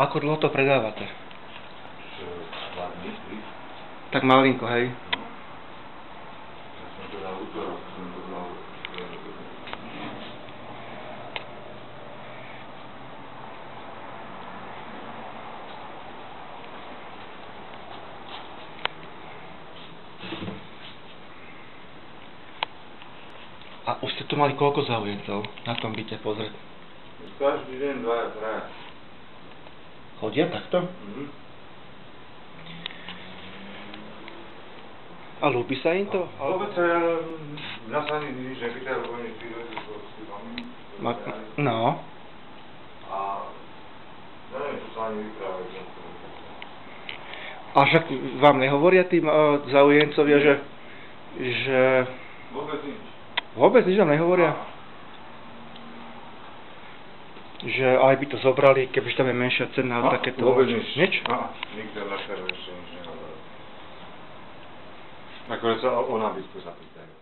Ako dlho to predávate? 2 dní, 3. Tak malinko, hej? No. Ja som teda útorok, som to dal. A už ste tu mali koľko záujemcov na tom byte pozrieť? Každý deň 2-3. Chodia takto? A ľúbi sa im to? Vôbec sa mňa sa ani nič nepýtajú, lebo oni príleží s vami. No. A neviem, čo sa ani vyprávajú. A však vám nehovoria tí záujemcovia, že... Vôbec nič. Vôbec nič vám nehovoria? Že aj by to zobrali, kebyže tam je menšia cena, takéto... Vôbec nič. Nič? Nikto na šeru ešte nič nehovoril. Akorát sa o nábytku zapýtajú.